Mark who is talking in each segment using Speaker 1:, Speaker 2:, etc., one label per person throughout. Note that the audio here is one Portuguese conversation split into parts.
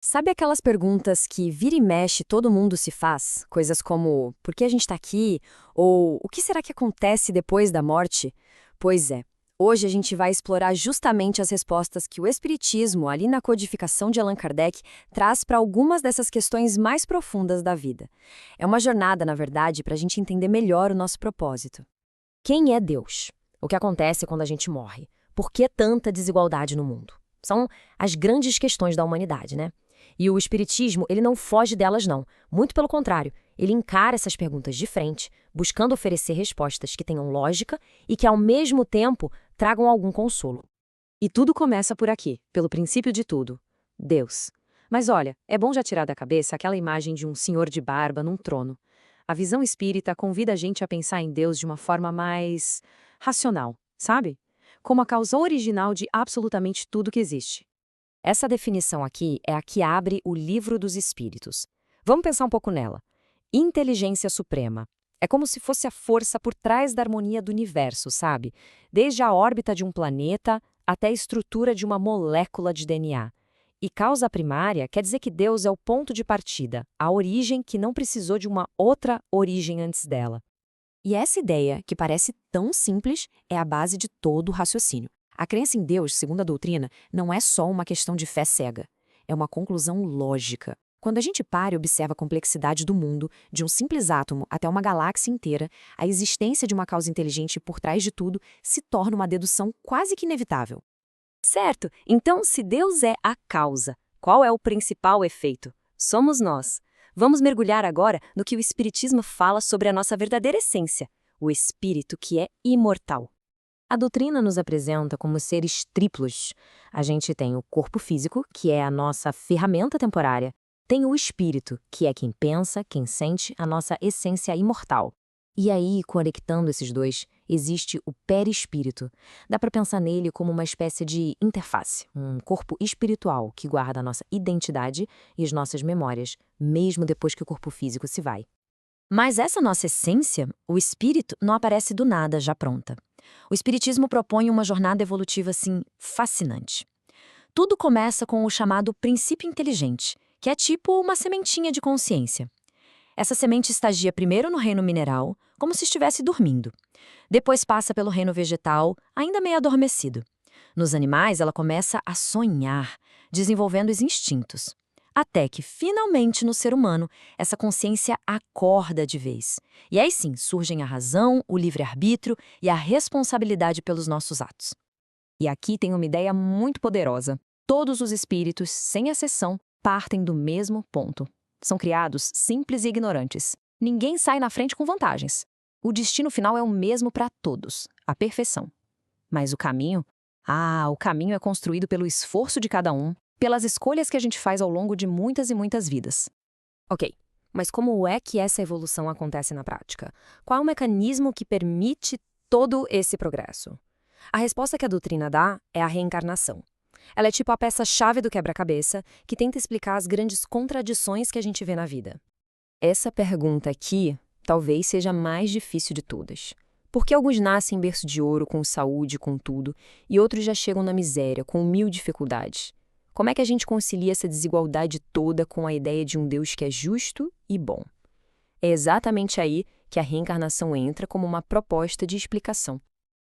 Speaker 1: Sabe aquelas perguntas que vira e mexe todo mundo se faz? Coisas como: por que a gente está aqui? Ou o que será que acontece depois da morte? Pois é, hoje a gente vai explorar justamente as respostas que o Espiritismo, ali na codificação de Allan Kardec, traz para algumas dessas questões mais profundas da vida. É uma jornada, na verdade, para a gente entender melhor o nosso propósito. Quem é Deus? O que acontece quando a gente morre? Por que tanta desigualdade no mundo? São as grandes questões da humanidade, né? E o Espiritismo, ele não foge delas, não. Muito pelo contrário, ele encara essas perguntas de frente, buscando oferecer respostas que tenham lógica e que, ao mesmo tempo, tragam algum consolo. E tudo começa por aqui, pelo princípio de tudo: Deus. Mas olha, é bom já tirar da cabeça aquela imagem de um senhor de barba num trono. A visão espírita convida a gente a pensar em Deus de uma forma mais racional, sabe? Como a causa original de absolutamente tudo que existe. Essa definição aqui é a que abre o Livro dos Espíritos. Vamos pensar um pouco nela. Inteligência suprema. É como se fosse a força por trás da harmonia do universo, sabe? Desde a órbita de um planeta até a estrutura de uma molécula de DNA. E causa primária quer dizer que Deus é o ponto de partida, a origem que não precisou de uma outra origem antes dela. E essa ideia, que parece tão simples, é a base de todo o raciocínio. A crença em Deus, segundo a doutrina, não é só uma questão de fé cega. É uma conclusão lógica. Quando a gente para e observa a complexidade do mundo, de um simples átomo até uma galáxia inteira, a existência de uma causa inteligente por trás de tudo se torna uma dedução quase que inevitável. Certo, então se Deus é a causa, qual é o principal efeito? Somos nós. Vamos mergulhar agora no que o Espiritismo fala sobre a nossa verdadeira essência, o espírito que é imortal. A doutrina nos apresenta como seres triplos. A gente tem o corpo físico, que é a nossa ferramenta temporária. Tem o espírito, que é quem pensa, quem sente, a nossa essência imortal. E aí, conectando esses dois, existe o perispírito. Dá para pensar nele como uma espécie de interface, um corpo espiritual que guarda a nossa identidade e as nossas memórias, mesmo depois que o corpo físico se vai. Mas essa nossa essência, o espírito, não aparece do nada já pronta. O Espiritismo propõe uma jornada evolutiva, assim, fascinante. Tudo começa com o chamado princípio inteligente, que é tipo uma sementinha de consciência. Essa semente estagia primeiro no reino mineral, como se estivesse dormindo. Depois passa pelo reino vegetal, ainda meio adormecido. Nos animais, ela começa a sonhar, desenvolvendo os instintos. Até que, finalmente, no ser humano, essa consciência acorda de vez. E aí sim, surgem a razão, o livre-arbítrio e a responsabilidade pelos nossos atos. E aqui tem uma ideia muito poderosa. Todos os espíritos, sem exceção, partem do mesmo ponto. São criados simples e ignorantes. Ninguém sai na frente com vantagens. O destino final é o mesmo para todos, a perfeição. Mas o caminho? O caminho é construído pelo esforço de cada um, pelas escolhas que a gente faz ao longo de muitas e muitas vidas. Ok, mas como é que essa evolução acontece na prática? Qual é o mecanismo que permite todo esse progresso? A resposta que a doutrina dá é a reencarnação. Ela é tipo a peça-chave do quebra-cabeça que tenta explicar as grandes contradições que a gente vê na vida. Essa pergunta aqui talvez seja a mais difícil de todas. Por que alguns nascem em berço de ouro, com saúde, com tudo, e outros já chegam na miséria, com mil dificuldades? Como é que a gente concilia essa desigualdade toda com a ideia de um Deus que é justo e bom? É exatamente aí que a reencarnação entra como uma proposta de explicação.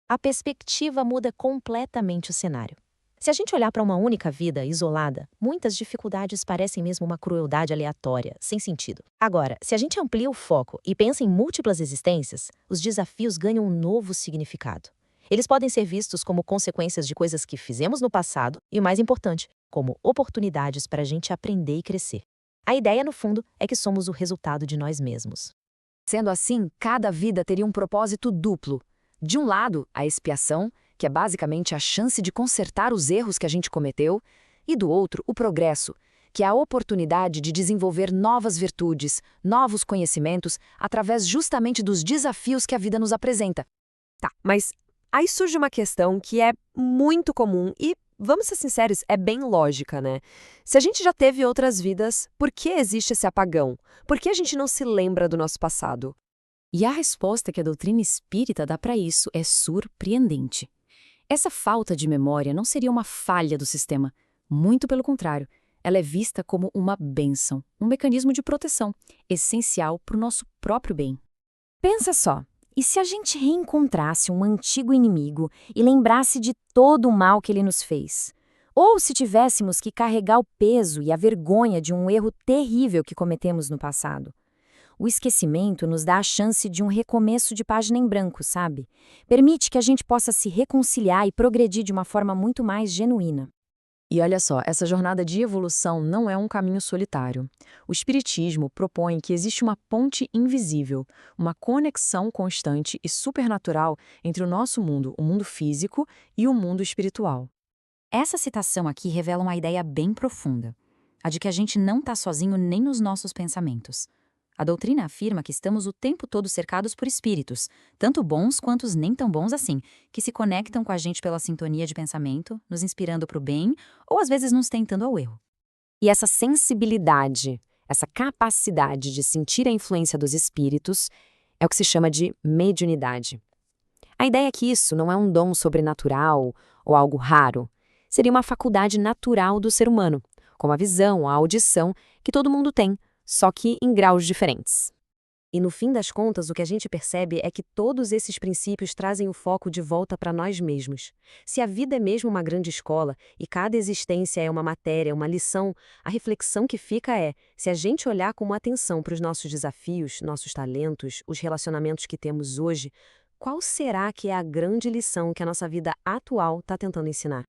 Speaker 1: A perspectiva muda completamente o cenário. Se a gente olhar para uma única vida isolada, muitas dificuldades parecem mesmo uma crueldade aleatória, sem sentido. Agora, se a gente amplia o foco e pensa em múltiplas existências, os desafios ganham um novo significado. Eles podem ser vistos como consequências de coisas que fizemos no passado e, o mais importante, como oportunidades para a gente aprender e crescer. A ideia, no fundo, é que somos o resultado de nós mesmos. Sendo assim, cada vida teria um propósito duplo. De um lado, a expiação, que é basicamente a chance de consertar os erros que a gente cometeu, e do outro, o progresso, que é a oportunidade de desenvolver novas virtudes, novos conhecimentos, através justamente dos desafios que a vida nos apresenta. Tá, mas aí surge uma questão que é muito comum e, vamos ser sinceros, é bem lógica, né? Se a gente já teve outras vidas, por que existe esse apagão? Por que a gente não se lembra do nosso passado? E a resposta que a doutrina espírita dá para isso é surpreendente. Essa falta de memória não seria uma falha do sistema. Muito pelo contrário,
Speaker 2: Ela é vista como uma bênção, um mecanismo de proteção, essencial para o nosso próprio bem.
Speaker 1: Pensa só, e se a gente reencontrasse um antigo inimigo e lembrasse de todo o mal que ele nos fez? Ou se tivéssemos que carregar o peso e a vergonha de um erro terrível que cometemos no passado? O esquecimento nos dá a chance de um recomeço de página em branco, sabe? Permite que a gente possa se reconciliar e progredir de uma forma muito mais genuína.
Speaker 2: E olha só, essa jornada de evolução não é um caminho solitário. O Espiritismo propõe que existe uma ponte invisível, uma conexão constante e supernatural entre o nosso mundo, o mundo físico, e o mundo espiritual.
Speaker 3: Essa citação aqui revela uma ideia bem profunda, a de que a gente não está sozinho nem nos nossos pensamentos. A doutrina afirma que estamos o tempo todo cercados por espíritos, tanto bons quanto os nem tão bons assim, que se conectam com a gente pela sintonia de pensamento, nos inspirando para o bem ou às vezes nos tentando ao erro.
Speaker 1: E essa sensibilidade, essa capacidade de sentir a influência dos espíritos, é o que se chama de mediunidade. A ideia é que isso não é um dom sobrenatural ou algo raro. Seria uma faculdade natural do ser humano, como a visão, a audição, que todo mundo tem, só que em graus diferentes. E no fim das contas, o que a gente percebe é que todos esses princípios trazem o foco de volta para nós mesmos. Se a vida é mesmo uma grande escola e cada existência é uma matéria, uma lição, a reflexão que fica é: se a gente olhar com atenção para os nossos desafios, nossos talentos, os relacionamentos que temos hoje, qual será que é a grande lição que a nossa vida atual está tentando ensinar?